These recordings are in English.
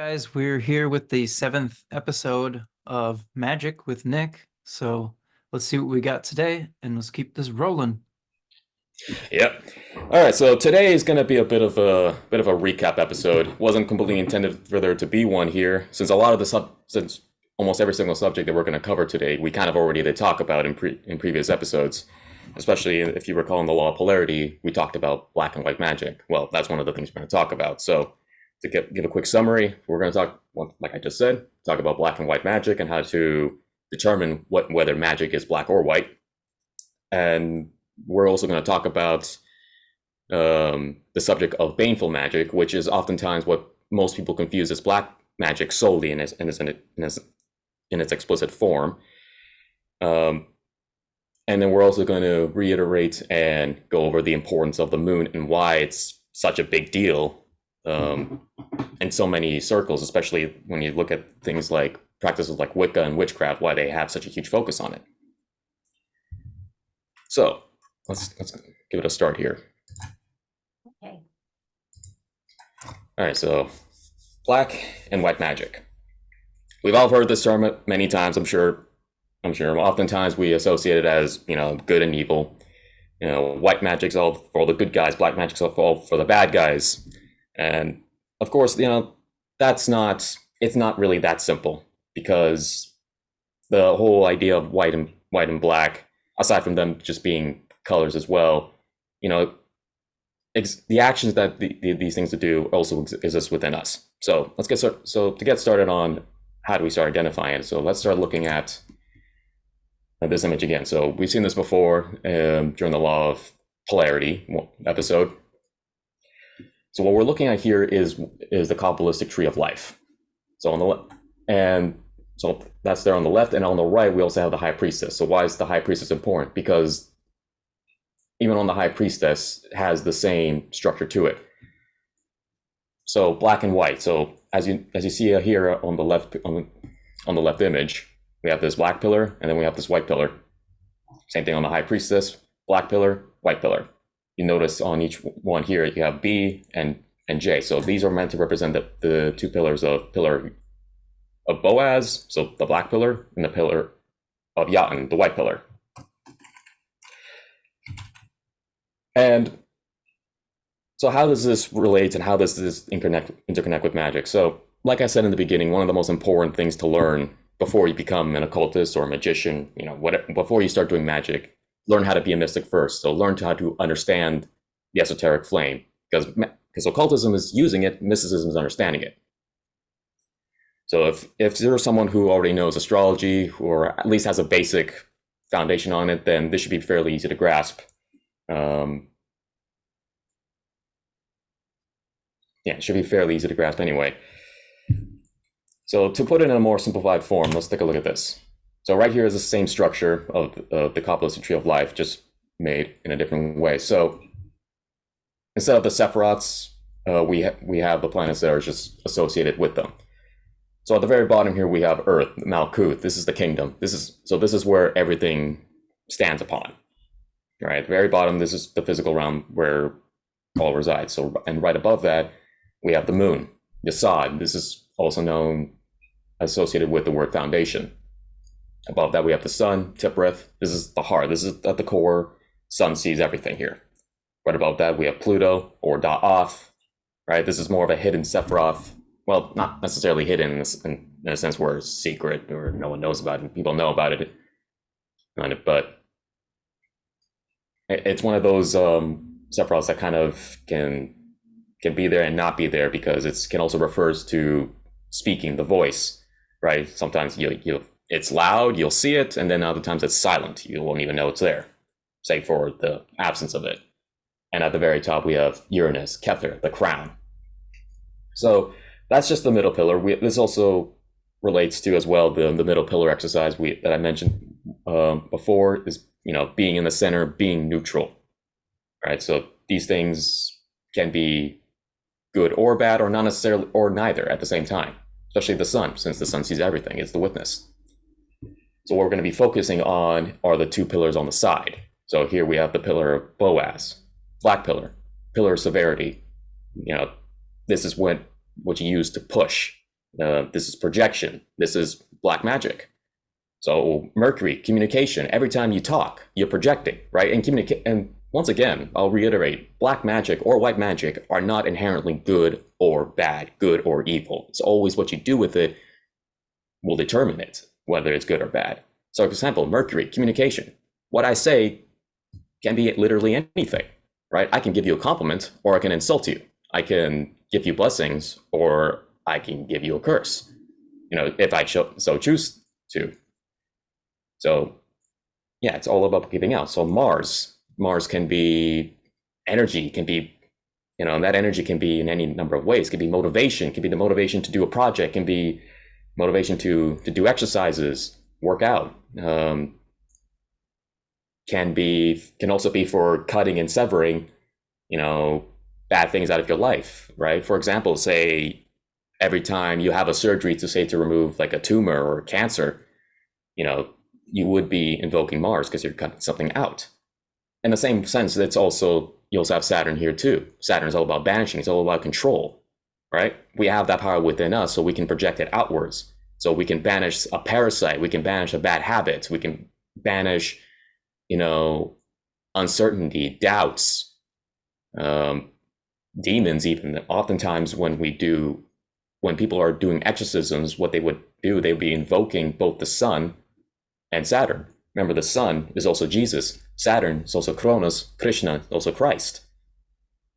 Guys, we're here with the 7th episode of Magic with Nick. So let's see what we got today, and let's keep this rolling. Yep. All right. So today is going to be a bit of a recap episode. Wasn't completely intended for there to be one here, since a lot of since almost every single subject that we're going to cover today, we kind of already did talk about in previous episodes. Especially if you recall in the law of polarity, we talked about black and white magic. Well, that's one of the things we're going to talk about. So to give a quick summary, we're going to talk, like I just said, talk about black and white magic and how to determine whether magic is black or white. And we're also going to talk about the subject of baneful magic, which is oftentimes what most people confuse as black magic solely in its explicit form. And then we're also going to reiterate and go over the importance of the moon and why it's such a big deal in so many circles, especially when you look at things like practices like Wicca and witchcraft, why they have such a huge focus on it. So let's give it a start here. Okay. All right, so black and white magic. We've all heard this term many times, I'm sure. Oftentimes we associate it as, good and evil. White magic's all for the good guys, black magic's all for the bad guys. And of course, it's not really that simple, because the whole idea of white and black, aside from them just being colors as well, the actions that these things do also exist within us. So let's get started. So to get started on how do we start identifying it? So let's start looking at this image again. So we've seen this before during the law of polarity episode. So what we're looking at here is the Kabbalistic tree of life. So on the left, and so that's there on the left, and on the right we also have the high priestess. So why is the high priestess important? Because even on the high priestess has the same structure to it. So black and white. So as you see here on the left on the left image, we have this black pillar, and then we have this white pillar. Same thing on the high priestess, black pillar, white pillar. You notice on each one here, you have B and J. So these are meant to represent the two pillars of Boaz, so the black pillar, and the pillar of Jatan, the white pillar. And so how does this relate, and how does this interconnect with magic? So like I said in the beginning, one of the most important things to learn before you become an occultist or a magician, before you start doing magic, learn how to be a mystic first. So learn how to understand the esoteric flame, because occultism is using it, mysticism is understanding it. So if you're someone who already knows astrology, or at least has a basic foundation on it, then this should be fairly easy to grasp. It should be fairly easy to grasp anyway. So to put it in a more simplified form, let's take a look at this. So right here is the same structure of the Kabbalistic tree of life, just made in a different way. So instead of the Sephiroths, we have the planets that are just associated with them. So at the very bottom here, we have Earth, Malkuth. This is the kingdom. This is where everything stands upon. Right at the very bottom, this is the physical realm where all resides. So, and right above that, we have the moon, Yesod. This is also associated with the word foundation. Above that, we have the sun, Tiprith. This is the heart. This is at the core. Sun sees everything here. Right above that, we have Pluto, or Da'ath. Right? This is more of a hidden Sephiroth. Well, not necessarily hidden in a sense where it's secret or no one knows about it. People know about it. But it's one of those Sephiroths that kind of can be there and not be there, because it can also refers to speaking, the voice, right? Sometimes it's loud, you'll see it, and then other times it's silent. You won't even know it's there, save for the absence of it. And at the very top, we have Uranus, Kether, the crown. So that's just the middle pillar. This also relates to as well the middle pillar exercise that I mentioned before, is being in the center, being neutral, right? So these things can be good or bad, or not necessarily, or neither at the same time, especially the sun, since the sun sees everything, it's the witness. So what we're going to be focusing on are the two pillars on the side. So here we have the pillar of Boaz, black pillar of severity. This is what you use to push, This is projection. This is black magic. So Mercury, communication. Every time you talk, you're projecting, right? And once again, I'll reiterate, black magic or white magic are not inherently good or bad, good or evil. It's always what you do with it will determine it, whether it's good or bad. So for example, Mercury, communication. What I say can be literally anything, right? I can give you a compliment or I can insult you. I can give you blessings or I can give you a curse, if I so choose to. So yeah, it's all about giving out. So Mars can be energy, can be, and that energy can be in any number of ways. It can be motivation, can be the motivation to do a project, can be motivation to do exercises, work out. Can also be for cutting and severing, bad things out of your life, right? For example, say every time you have a surgery to remove like a tumor or cancer, you would be invoking Mars because you're cutting something out. In the same sense, you also have Saturn here too. Saturn is all about banishing. It's all about control, right? We have that power within us, so we can project it outwards. So we can banish a parasite. We can banish a bad habit. We can banish, uncertainty, doubts, demons. Even oftentimes when people are doing exorcisms, what they would do, they'd be invoking both the sun and Saturn. Remember, the sun is also Jesus. Saturn is also Kronos. Krishna, also Christ,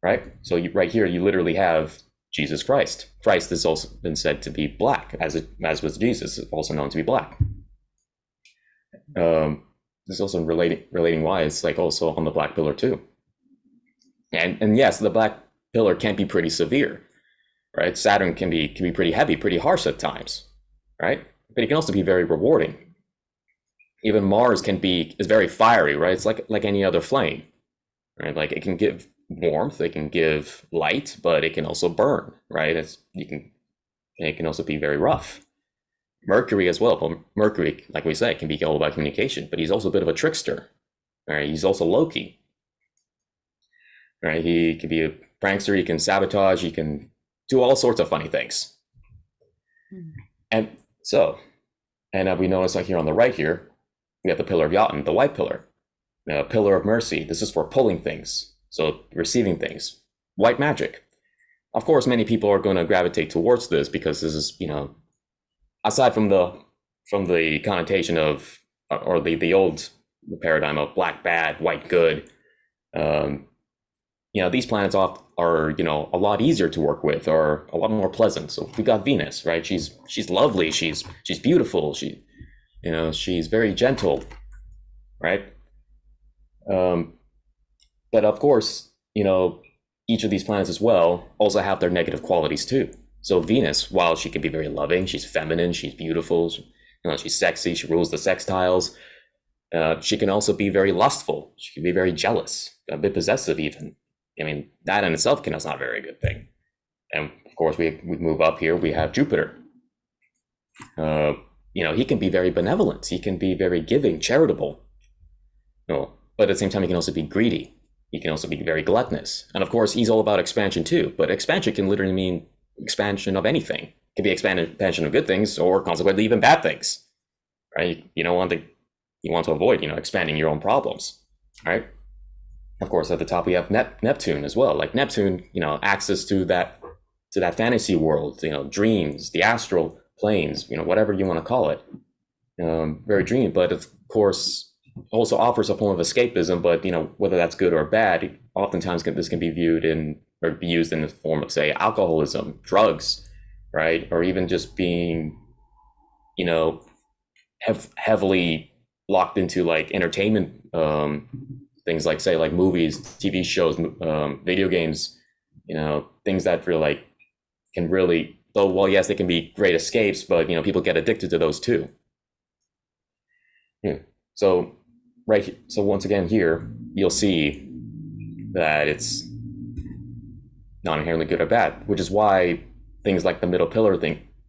right? So right here, you literally have Jesus Christ. Christ has also been said to be black, as was Jesus, also known to be black. There's also relating why it's like also on the black pillar too. And yes, the black pillar can be pretty severe, right? Saturn can be pretty heavy, pretty harsh at times, right? But it can also be very rewarding. Even Mars is very fiery, right? It's like any other flame, right? Like it can give warmth, it can give light, but it can also burn, right? It can also be very rough. Mercury as well. But Mercury, like we said, can be all about communication, but he's also a bit of a trickster, right? He's also Loki, right? He can be a prankster, he can sabotage, he can do all sorts of funny things. And we notice like here on the right here, we have the pillar of Jotun, the white pillar, pillar of mercy. This is for pulling things, so receiving things. White magic. Of course, many people are going to gravitate towards this because this is, aside from the connotation of, or the old paradigm of black bad, white good, these planets are a lot easier to work with, or a lot more pleasant. So we got Venus, right? She's lovely, she's beautiful, she's very gentle, right? But of course, each of these planets as well also have their negative qualities too. So Venus, while she can be very loving, she's feminine, she's beautiful, she's sexy, she rules the sextiles, she can also be very lustful. She can be very jealous, a bit possessive even. I mean, that in itself is not a very good thing. And of course, we move up here, we have Jupiter. He can be very benevolent. He can be very giving, charitable. But at the same time, he can also be greedy. He can also be very gluttonous. And of course, he's all about expansion too. But expansion can literally mean expansion of anything. It can be expansion of good things, or consequently even bad things, right? You want to avoid, expanding your own problems, right? Of course, at the top we have Neptune as well. Like Neptune, access to that fantasy world, dreams, the astral planes, whatever you want to call it. Very dreamy, but of course also offers a form of escapism. But whether that's good or bad, oftentimes this can be viewed or be used in the form of, say, alcoholism, drugs, right? Or even just being, heavily locked into like entertainment things, like say like movies, TV shows, video games, things that really can really, though, well, yes, they can be great escapes, but people get addicted to those too. Yeah. So once again here, you'll see that it's not inherently good or bad, which is why things like the middle pillar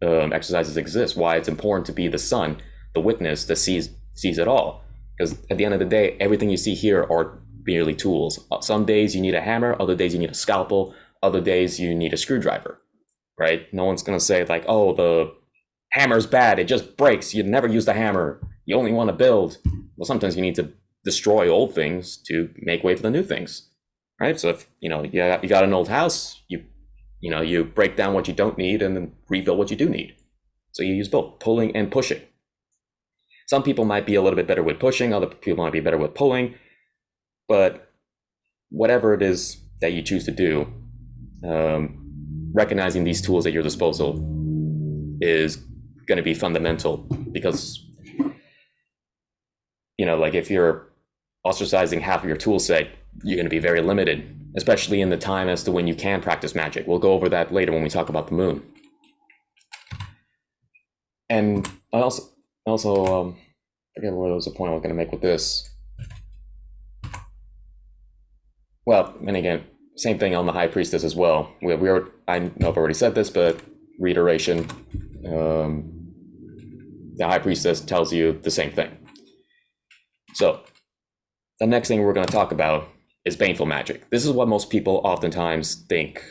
exercises exist, why it's important to be the sun, the witness that sees it all. Because at the end of the day, everything you see here are merely tools. Some days you need a hammer, other days you need a scalpel, other days you need a screwdriver, right? No one's going to say like, oh, the hammer's bad, it just breaks, you never use the hammer, you only want to build. Well, sometimes you need to destroy old things to make way for the new things, right? So if you got an old house, you break down what you don't need and then rebuild what you do need. So you use both pulling and pushing. Some people might be a little bit better with pushing, other people might be better with pulling, but whatever it is that you choose to do, recognizing these tools at your disposal is going to be fundamental, because like if you're ostracizing half of your tool set, you're going to be very limited, especially in the time as to when you can practice magic. We'll go over that later when we talk about the moon. And I also forget what was the point I was going to make with this. Well, and again, same thing on the High Priestess as well. I know I've already said this, but reiteration, the High Priestess tells you the same thing. So the next thing we're going to talk about is baneful magic. This is what most people oftentimes think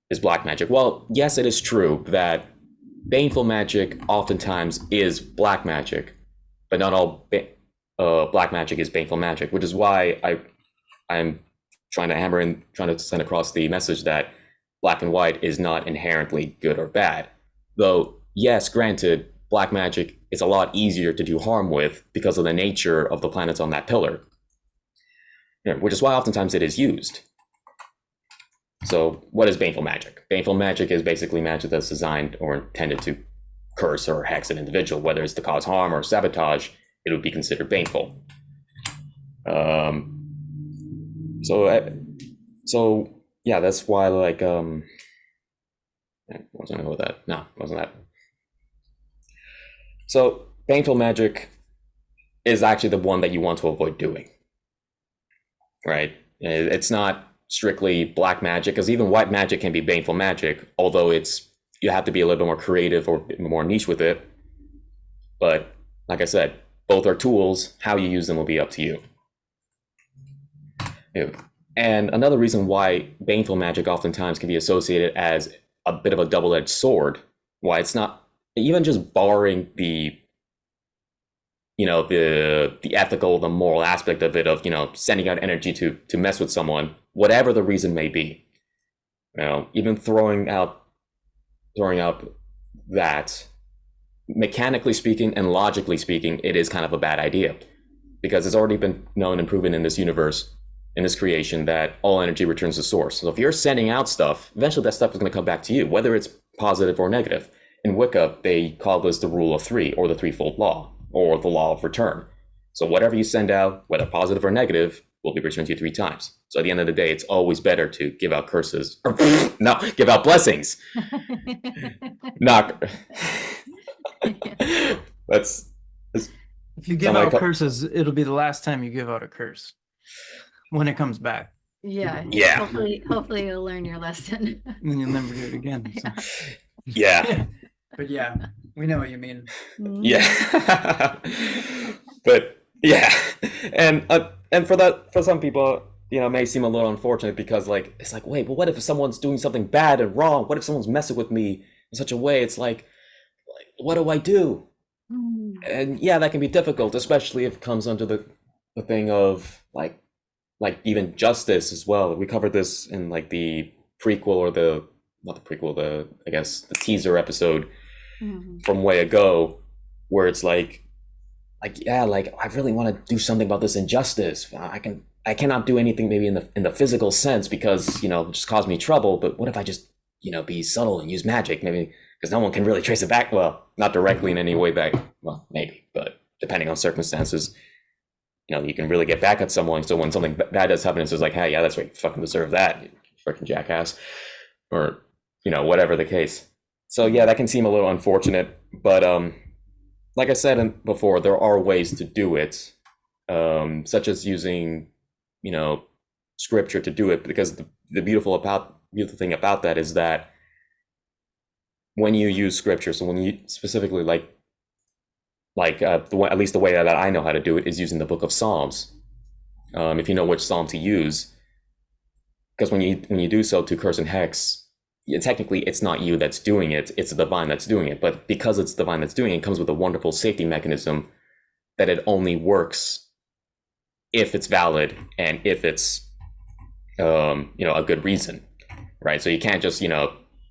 is black magic. Well, yes, it is true that baneful magic oftentimes is black magic, but not all black magic is baneful magic, which is why I'm trying to send across the message that black and white is not inherently good or bad. Though, yes, granted, black magic is a lot easier to do harm with because of the nature of the planets on that pillar, which is why oftentimes it is used. So what is baneful magic? Baneful magic is basically magic that's designed or intended to curse or hex an individual. Whether it's to cause harm or sabotage, it would be considered baneful. So yeah, that's why wasn't I with that? No, wasn't that. So baneful magic is actually the one that you want to avoid doing, right? It's not strictly black magic, because even white magic can be baneful magic, although you have to be a little bit more creative or a bit more niche with it. But like I said, both are tools. How you use them will be up to you. And another reason why baneful magic oftentimes can be associated as a bit of a double-edged sword, why it's not even just barring the ethical, the moral aspect of it, of sending out energy to mess with someone, whatever the reason may be, even throwing out that, mechanically speaking and logically speaking, it is kind of a bad idea, because it's already been known and proven in this universe, in this creation, that all energy returns to source. So if you're sending out stuff, eventually that stuff is going to come back to you, whether it's positive or negative. In Wicca, they call this the rule of three, or the threefold law, or the law of return. So whatever you send out, whether positive or negative, will be returned to you 3 times. So at the end of the day, it's always better to give out curses, or no, give out blessings. Not. If you give out curses, it'll be the last time you give out a curse when it comes back. Yeah. Hopefully you'll learn your lesson. And you'll never do it again. So. Yeah. But yeah, we know what you mean. Yeah. But yeah, and for some people, it may seem a little unfortunate, because it's like, wait, but what if someone's doing something bad and wrong? What if someone's messing with me in such a way? It's like what do I do? And yeah, that can be difficult, especially if it comes under the thing of like even justice as well. We covered this in the prequel, or I guess the teaser episode from way ago, where it's I really want to do something about this injustice. I cannot do anything maybe in the physical sense, because it just caused me trouble. But what if I just be subtle and use magic, maybe, because no one can really trace it back. Well, not directly in any way back. Well, maybe, but depending on circumstances, you can really get back at someone. So when something bad does happen, it's just like, hey, yeah, that's right, you fucking deserve that, you freaking jackass, or whatever the case. So yeah, that can seem a little unfortunate, but like I said before, there are ways to do it, such as using scripture to do it, because the beautiful thing about that is that when you use scripture, so when you specifically at least the way that I know how to do it is using the book of Psalms. If you know which psalm to use, because when you do so to curse and hex, technically it's not you that's doing it, it's the divine that's doing it. But because it's divine that's doing it, it comes with a wonderful safety mechanism that it only works if it's valid and if it's a good reason, right? So you can't just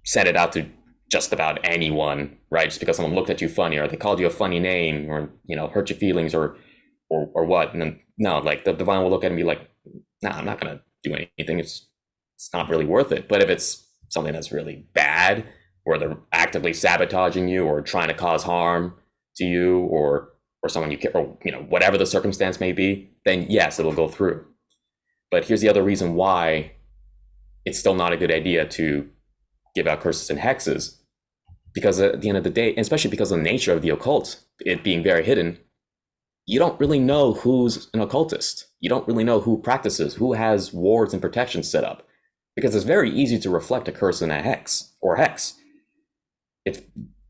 set it out to just about anyone, right? Just because someone looked at you funny, or they called you a funny name, or hurt your feelings, or what. And then no, like the divine will look at it and be like, nah, I'm not gonna do anything. It's not really worth it. But if it's something that's really bad, or they're actively sabotaging you, or trying to cause harm to you, or someone you care, or whatever the circumstance may be, then yes, it'll go through. But here's the other reason why it's still not a good idea to give out curses and hexes, because at the end of the day, especially because of the nature of the occult, it being very hidden, you don't really know who's an occultist. You don't really know who practices, who has wards and protections set up, because it's very easy to reflect a curse in a hex or hex. It's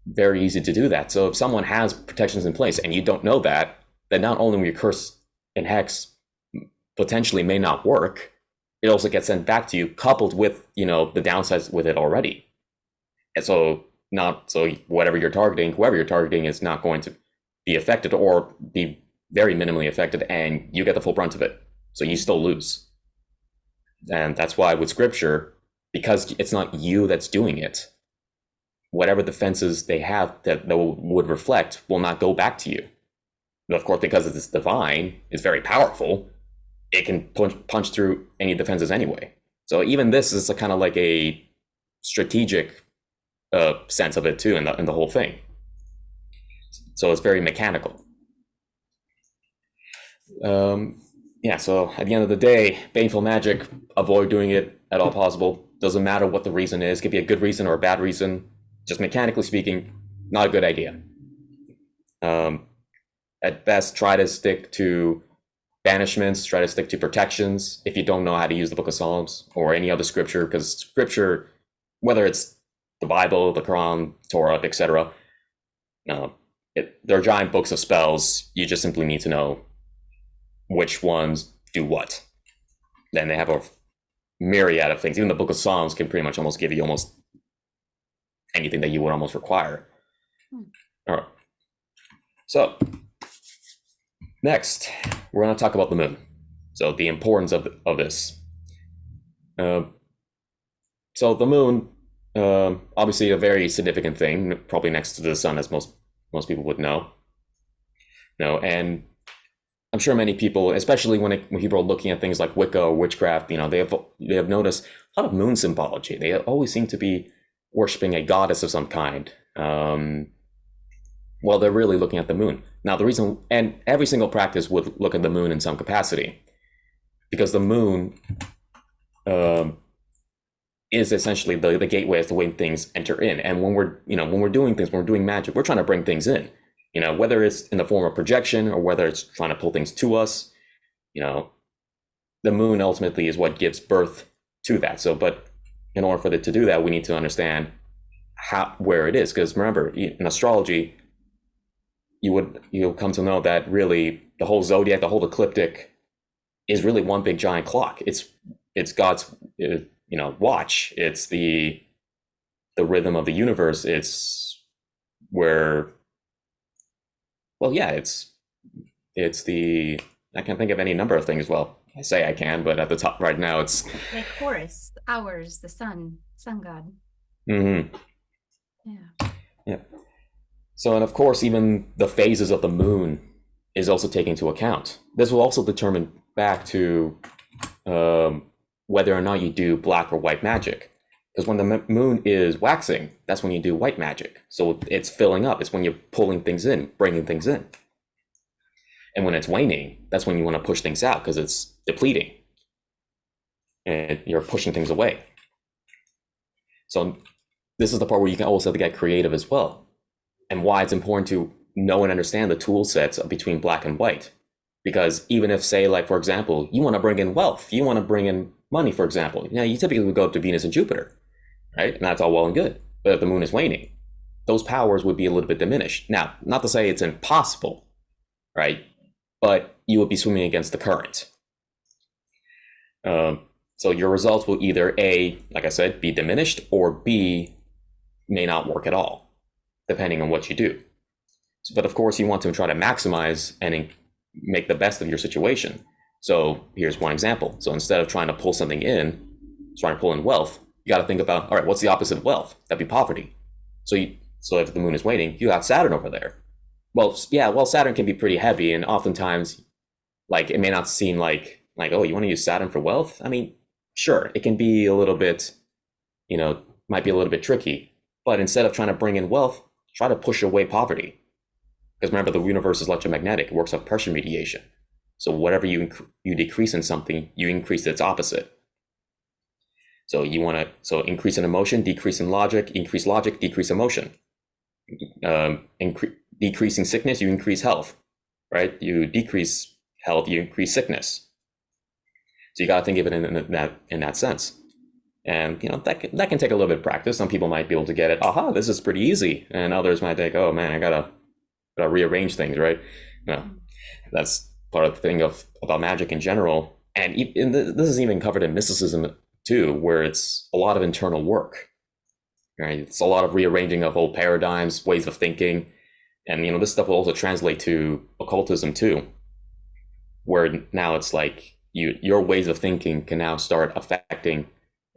very easy to do that. So if someone has protections in place and you don't know that, then not only will your curse and hex potentially may not work, it also gets sent back to you, coupled with the downsides with it already. And so whoever you're targeting is not going to be affected, or be very minimally affected, and you get the full brunt of it. So you still lose. And that's why with scripture, because it's not you that's doing it, whatever defenses they have that would reflect will not go back to you. But of course, because it's divine, it's very powerful, it can punch through any defenses anyway. So even this is kind of like a strategic sense of it too, in the whole thing. So it's very mechanical. So at the end of the day, baneful magic, avoid doing it at all possible. Doesn't matter what the reason is. It could be a good reason or a bad reason. Just mechanically speaking, not a good idea. At best, try to stick to banishments, try to stick to protections if you don't know how to use the Book of Psalms or any other scripture, because scripture, whether it's the Bible, the Quran, Torah, etc., they're giant books of spells. You just simply need to know which ones do what. Then they have a myriad of things. Even the Book of Psalms can pretty much almost give you almost anything that you would almost require. All right. So next, we're going to talk about the moon. So the importance of this. So the moon, obviously a very significant thing, probably next to the sun, as most people would know. And I'm sure many people, especially when people are looking at things like Wicca or witchcraft, they have noticed a lot of moon symbology. They always seem to be worshiping a goddess of some kind. Well, they're really looking at the moon. Now, the reason, and every single practice would look at the moon in some capacity, because the moon is essentially the gateway as to when things enter in. And when we're doing things, when we're doing magic, we're trying to bring things in. Whether it's in the form of projection or whether it's trying to pull things to us, the moon ultimately is what gives birth to that. So, but in order for it to do that, we need to understand where it is. Because remember, in astrology, you'll come to know that really the whole zodiac, the whole ecliptic, is really one big giant clock. It's God's watch. It's the rhythm of the universe. It's where, well, yeah, it's the, I can think of any number of things. Well, I say I can, but at the top right now, it's like Horus, the hours, the sun god. Mm-hmm. Yeah. So, and of course, even the phases of the moon is also taken into account. This will also determine back to whether or not you do black or white magic. Because when the moon is waxing, that's when you do white magic. So it's filling up. It's when you're pulling things in, bringing things in. And when it's waning, that's when you want to push things out, because it's depleting. And you're pushing things away. So this is the part where you can also get creative as well. And why it's important to know and understand the tool sets between black and white. Because even if, say, like, for example, you want to bring in wealth, you want to bring in money, for example, you typically would go up to Venus and Jupiter, right? And that's all well and good. But if the moon is waning, those powers would be a little bit diminished. Now, not to say it's impossible, right? But you would be swimming against the current. So your results will either A, like I said, be diminished, or B, may not work at all, depending on what you do. But of course, you want to try to maximize and make the best of your situation. So here's one example. So instead of trying to pull something in, trying to pull in wealth, you got to think about, all right, what's the opposite of wealth? That'd be poverty. So if the moon is waning, you got Saturn over there. Well, yeah, Saturn can be pretty heavy, and oftentimes, like, it may not seem like, oh, you want to use Saturn for wealth? I mean, sure, it can be a little bit, might be a little bit tricky. But instead of trying to bring in wealth, try to push away poverty. Because remember, the universe is electromagnetic. It works off pressure mediation. So whatever you decrease in something, you increase its opposite. So you want to increase in emotion, decrease in logic, decrease emotion. Decreasing sickness, you increase health, right? You decrease health, you increase sickness. So you got to think of it in that sense. And that can take a little bit of practice. Some people might be able to get it. Aha, this is pretty easy, and others might think, oh man, I gotta rearrange things, right? No, that's part of the thing about magic in general. And this is even covered in mysticism too, where it's a lot of internal work, right? It's a lot of rearranging of old paradigms, ways of thinking, and this stuff will also translate to occultism too, where now it's like your ways of thinking can now start affecting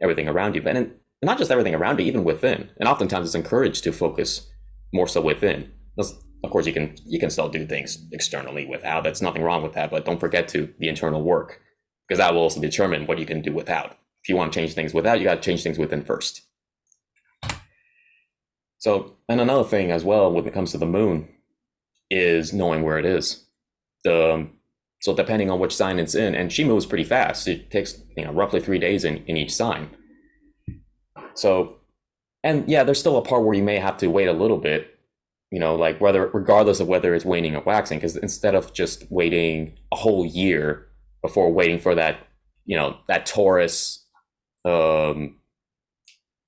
everything around you, and not just everything around you, even within. And oftentimes it's encouraged to focus more so within. Of course, you can still do things externally without. That's nothing wrong with that, but don't forget the internal work, because that will also determine what you can do without. If you want to change things without, you got to change things within first. So, and another thing as well when it comes to the moon is knowing where it is. So depending on which sign it's in, and she moves pretty fast. It takes roughly 3 days in each sign. So, and yeah, there's still a part where you may have to wait a little bit, like regardless of whether it's waning or waxing, because instead of just waiting a whole year before waiting for that, that Taurus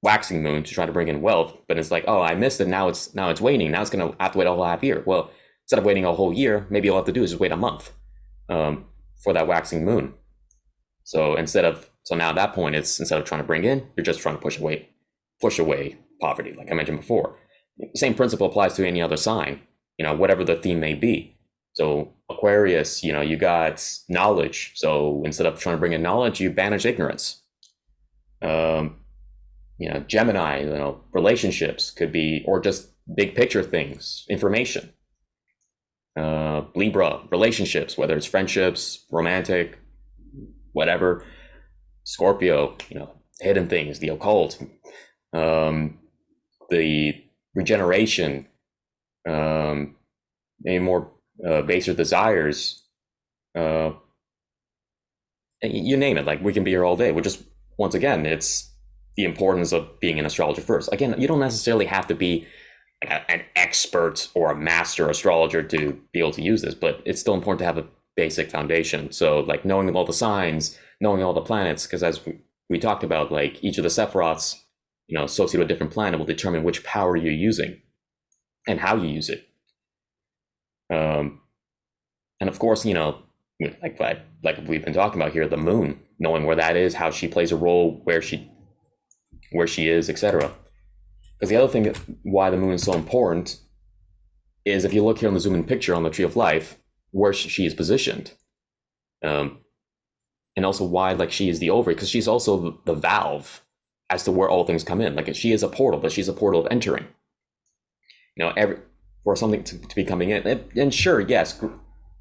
waxing moon to try to bring in wealth, but it's like, oh, I missed it. Now it's waning. Now it's gonna have to wait a whole half year. Well, instead of waiting a whole year, maybe all you have to do is just wait a month for that waxing moon. So now at that point, it's instead of trying to bring in, you're just trying to push away poverty, like I mentioned before. Same principle applies to any other sign, whatever the theme may be. So Aquarius, you got knowledge. So instead of trying to bring in knowledge, you banish ignorance. Gemini, relationships could be, or just big picture things, information. Libra, relationships, whether it's friendships, romantic, whatever. Scorpio, hidden things, the occult, the regeneration, maybe more baser desires, you name it. Like, we can be here all day. We're just, once again, it's the importance of being an astrologer first. Again, you don't necessarily have to be an expert or a master astrologer to be able to use this, but it's still important to have a basic foundation. So like knowing all the signs, knowing all the planets, because as we talked about, like each of the sephiroths, associated with a different planet will determine which power you're using and how you use it. And of course, like we've been talking about here, the moon, knowing where that is, how she plays a role, where she is, etc. Because the other thing why the moon is so important is if you look here on the zoom in picture on the Tree of Life, where she is positioned. And also why, like, she is the ovary, because she's also the valve as to where all things come in. Like, she is a portal, but she's a portal of entering. For something to be coming in. And sure, yes,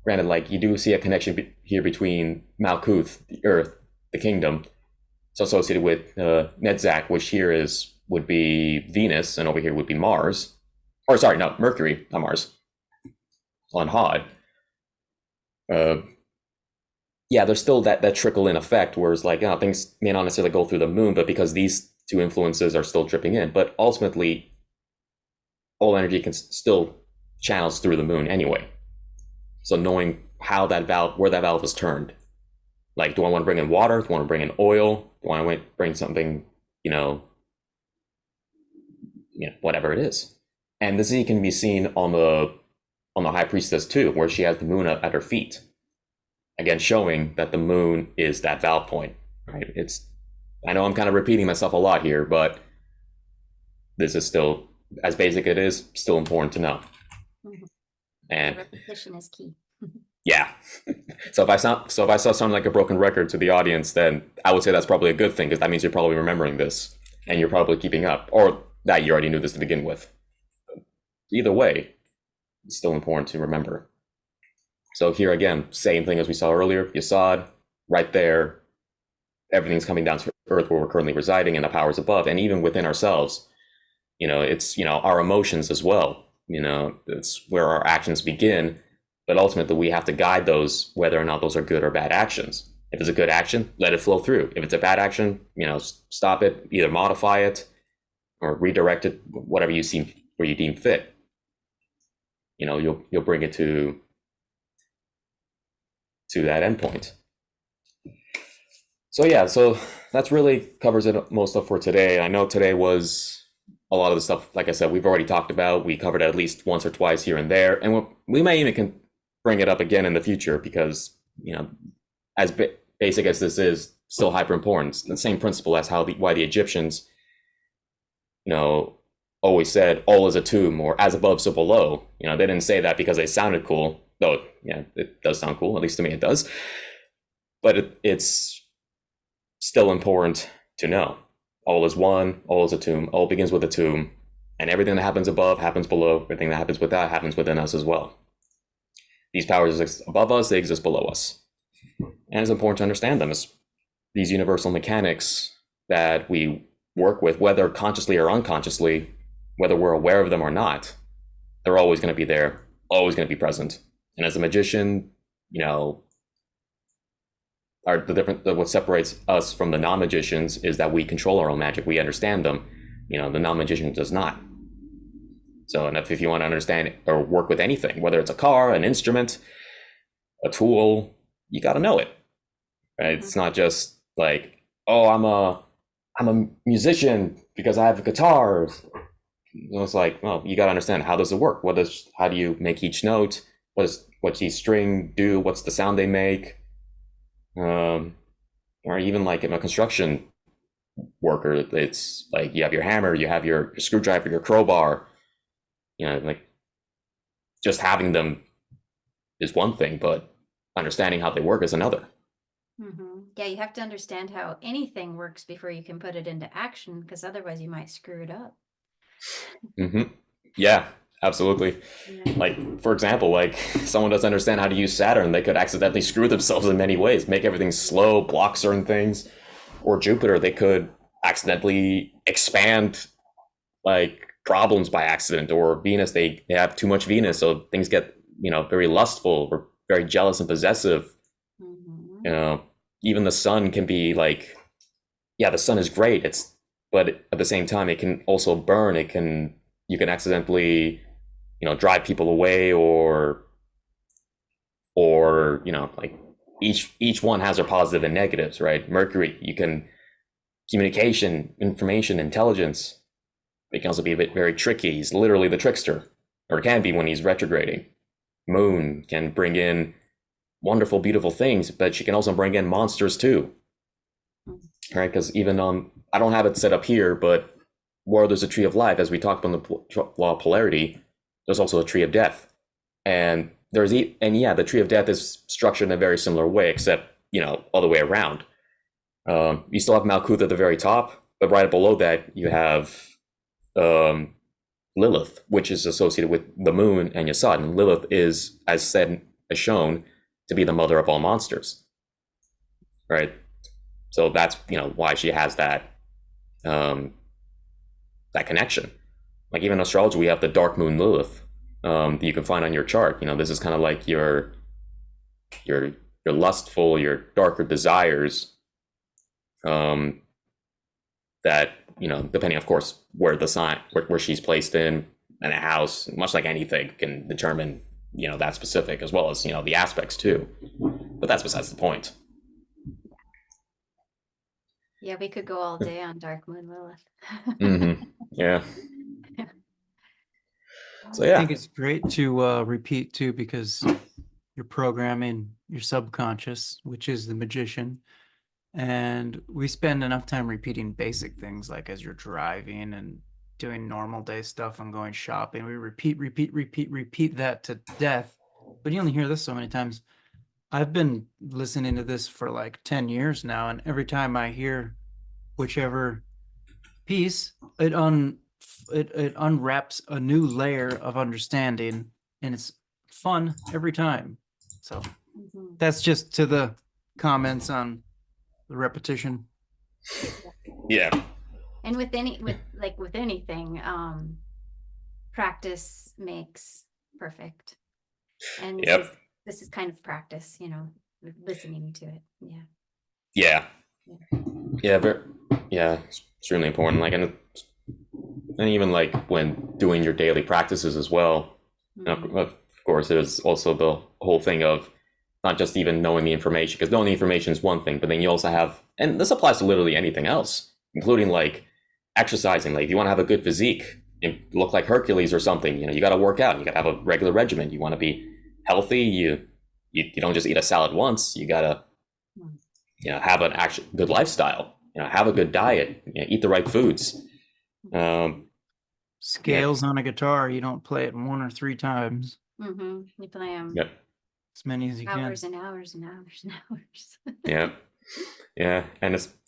granted, like, you do see a connection here between Malkuth, the Earth, the kingdom. It's associated with Netzach, which here would be Venus, and over here would be Mars. Or sorry, no, Mercury, not Mars. On Hod. Yeah, there's still that trickle-in effect, whereas like things may not necessarily go through the moon, but because these two influences are still dripping in. But ultimately, all energy can still channels through the moon anyway. So knowing how where that valve is turned. Like, do I want to bring in water? Do I want to bring in oil? Do I want to bring something, whatever it is? And this can be seen on the High Priestess too, where she has the moon at her feet. Again, showing that the moon is that valve point. right? I know I'm kind of repeating myself a lot here, but this is still, as basic it is, still important to know. Mhm. And Repetition is key. yeah. So if I sound like a broken record to the audience, then I would say that's probably a good thing, because that means you're probably remembering this and you're probably keeping up, or that you already knew this to begin with. Either way, it's still important to remember. So here again, same thing as we saw earlier. Yesod, right there, everything's coming down to earth where we're currently residing and the powers above, and even within ourselves. It's our emotions as well. It's where our actions begin, but ultimately we have to guide those, whether or not those are good or bad actions. If it's a good action, let it flow through. If it's a bad action, stop it, either modify it or redirect it, whatever you deem fit. You'll bring it to that endpoint. So yeah, so that's really covers it most of for today. I know today was a lot of the stuff, like I said, we've already talked about. We covered it at least once or twice here and there, and we may even bring it up again in the future, because as basic as this is, still hyper important. It's the same principle as why the Egyptians, always said all is a tomb, or as above so below. They didn't say that because they sounded cool, though. Yeah, it does sound cool, at least to me it does. But it's still important to know. All is one, all is a tomb, all begins with a tomb, and everything that happens above happens below, everything that happens without happens within us as well. These powers exist above us, they exist below us. And it's important to understand them as these universal mechanics that we work with, whether consciously or unconsciously, whether we're aware of them or not. They're always going to be there, always going to be present. And as a magician, what separates us from the non-magicians is that we control our own magic. We understand them. The non-magician does not. So, and if you want to understand or work with anything, whether it's a car, an instrument, a tool, you got to know it. Right? It's not just like, oh, I'm a musician because I have a guitar. It's like, well, you got to understand, how does it work? How do you make each note? What's each string do? What's the sound they make? Or even like in a construction worker, it's like you have your hammer, you have your screwdriver, your crowbar. Like just having them is one thing, but understanding how they work is another. Mm-hmm. Yeah, you have to understand how anything works before you can put it into action, because otherwise you might screw it up. Mm-hmm. Yeah, absolutely. Yeah. Like, for example, like someone doesn't understand how to use Saturn, they could accidentally screw themselves in many ways, make everything slow, block certain things. Or Jupiter, they could accidentally expand like problems by accident. Or Venus, they have too much Venus, so things get very lustful or very jealous and possessive. Mm-hmm. Even the sun can be like, yeah, the sun is great, but at the same time it can also burn. You can accidentally drive people away, or like each one has their positive and negatives, right? Mercury, you can communication, information, intelligence. It can also be a bit very tricky. He's literally the trickster, or can be when he's retrograding. Moon can bring in wonderful, beautiful things, but she can also bring in monsters too, right? Because even I don't have it set up here, but where there's a tree of life, as we talked on the law of polarity, there's also a tree of death. And the tree of death is structured in a very similar way, except all the way around. You still have Malkuth at the very top, but right below that you have Lilith, which is associated with the moon and Yesod. And Lilith is, as shown, to be the mother of all monsters, right? So that's why she has that connection. Like even in astrology, we have the dark moon Lilith that you can find on your chart. This is kind of like your lustful, your darker desires. That depending, of course, where the sign, where she's placed in a house, much like anything, can determine that specific, as well as the aspects too. But that's besides the point. Yeah, we could go all day on Dark Moon Lilith. Mm-hmm. Yeah. So I yeah, think it's great to repeat too, because you're programming your subconscious, which is the magician, And we spend enough time repeating basic things like as you're driving and doing normal day stuff and going shopping. We repeat that to death. But you only hear this so many times. I've been listening to this for like 10 years now, and every time I hear whichever piece, it unwraps a new layer of understanding, and it's fun every time. So that's just to the comments on the repetition. Yeah. And with anything, practice makes perfect. And this is kind of practice, you know, listening to it. Yeah. Yeah, it's extremely important. Like, and even like when doing your daily practices as well. Of course, there's also the whole thing of not just even knowing the information, because knowing the information is one thing, but then you also have, and this applies to literally anything else, including like exercising. Like, if you want to have a good physique, you look like Hercules or something, you know, you got to work out. You got to have a regular regimen. You want to be healthy. You don't just eat a salad once. You got to, you know, have an actual good lifestyle. You know, have a good diet. You know, eat the right foods. Scales on a guitar, you don't play it 1 or 3 times. You play them. Yep. As many as you hours can. And hours and hours and hours. Yeah,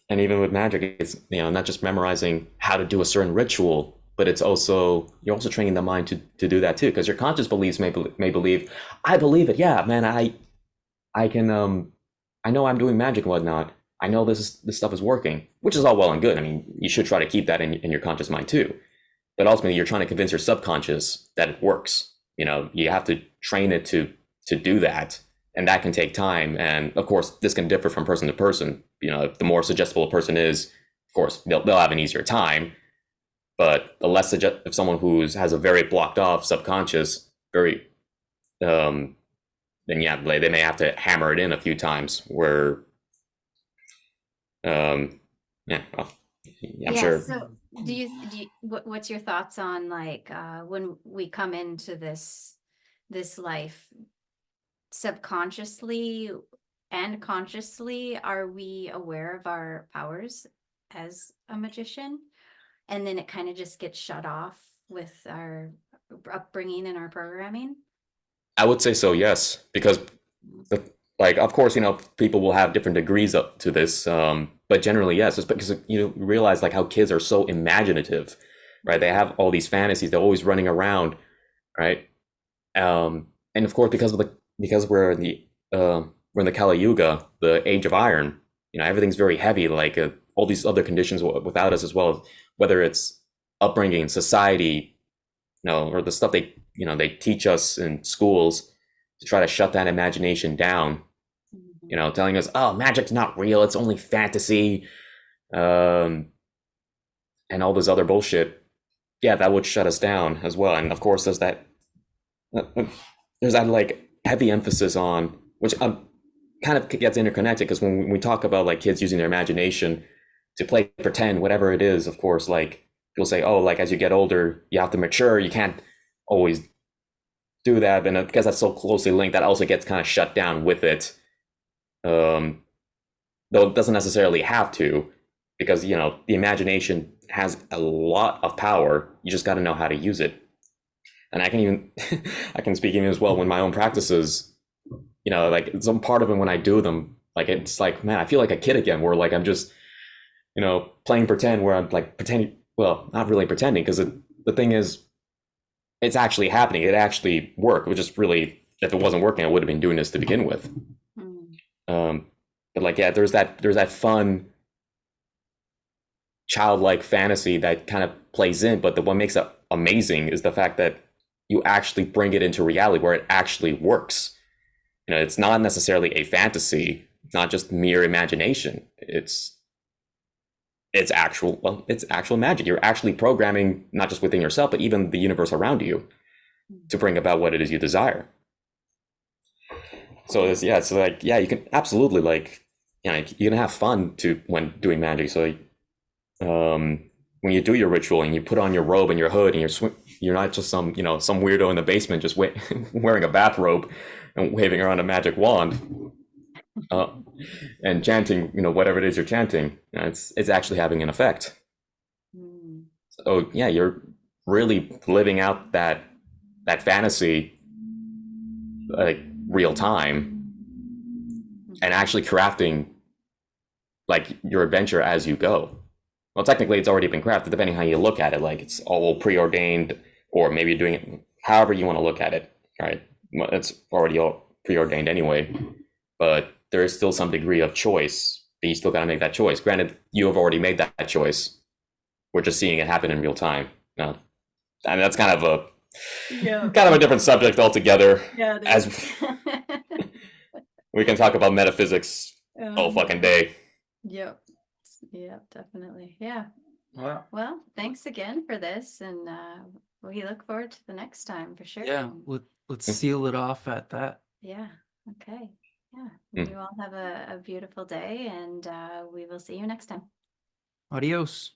and even with magic, it's, you know, not just memorizing how to do a certain ritual, but it's also, you're also training the mind to do that too, because your conscious beliefs may believe, I believe it. Yeah, man, I can I know I'm doing magic and whatnot. I know this stuff is working, which is all well and good. I mean, you should try to keep that in your conscious mind too. But ultimately, you're trying to convince your subconscious that it works. You know, you have to train it to do that, and that can take time. And of course, this can differ from person to person. You know, the more suggestible a person is, of course, they'll have an easier time. But the less if someone who has a very blocked off subconscious, very, then yeah, they may have to hammer it in a few times. Where, I'm sure. So do you what's your thoughts on like when we come into this life, subconsciously and consciously, are we aware of our powers as a magician? And then it kind of just gets shut off with our upbringing and our programming? I would say so, yes, because like, of course, you know, people will have different degrees up to this, but generally, yes, it's because you realize like how kids are so imaginative, right? They have all these fantasies. They're always running around, right? And of course, because we're in the Kali Yuga, the age of iron, you know, everything's very heavy. Like all these other conditions without us as well, whether it's upbringing, society, you know, or the stuff they teach us in schools to try to shut that imagination down. You know, telling us, oh, magic's not real, it's only fantasy, and all this other bullshit. Yeah, that would shut us down as well. And of course, there's that like heavy emphasis on, which kind of gets interconnected, because when we talk about like kids using their imagination to play pretend, whatever it is, of course, like people say, oh, like as you get older, you have to mature. You can't always do that, and because that's so closely linked, that also gets kind of shut down with it. Though it doesn't necessarily have to, because, you know, the imagination has a lot of power. You just got to know how to use it. And I can speak even as well when my own practices, you know, like some part of it when I do them, like it's like, man, I feel like a kid again, where like I'm just, you know, playing pretend, where I'm like pretending, well, not really pretending, because the thing is, it's actually happening. It actually worked. It was just really, if it wasn't working, I would have been doing this to begin with. But like, yeah, there's that fun childlike fantasy that kind of plays in, but what makes it amazing is the fact that you actually bring it into reality where it actually works. You know, it's not necessarily a fantasy. It's not just mere imagination. It's actual magic. You're actually programming not just within yourself, but even the universe around you to bring about what it is you desire. So it's like, yeah, you can absolutely, like, you know, you can have fun when doing magic. So when you do your ritual and you put on your robe and your hood and you're not just some weirdo in the basement just wearing a bathrobe and waving around a magic wand. uh, and chanting, whatever it is you're chanting, it's actually having an effect. Mm. So yeah, you're really living out that fantasy, like real time, and actually crafting like your adventure as you go. Well, technically, it's already been crafted, depending how you look at it. Like it's all preordained, or maybe you're doing it however you want to look at it. Right? It's already all preordained anyway. But there is still some degree of choice. But you still got to make that choice. Granted, you have already made that choice. We're just seeing it happen in real time. I mean, that's kind of a different subject altogether. Yeah, it As is. we can talk about metaphysics all fucking day. Yep. Yep, definitely. Yeah. Well, Well, thanks again for this, and we look forward to the next time for sure. yeah, let's seal it off at that. Yeah. Okay. Yeah. Mm. You all have a beautiful day, and we will see you next time. Adios.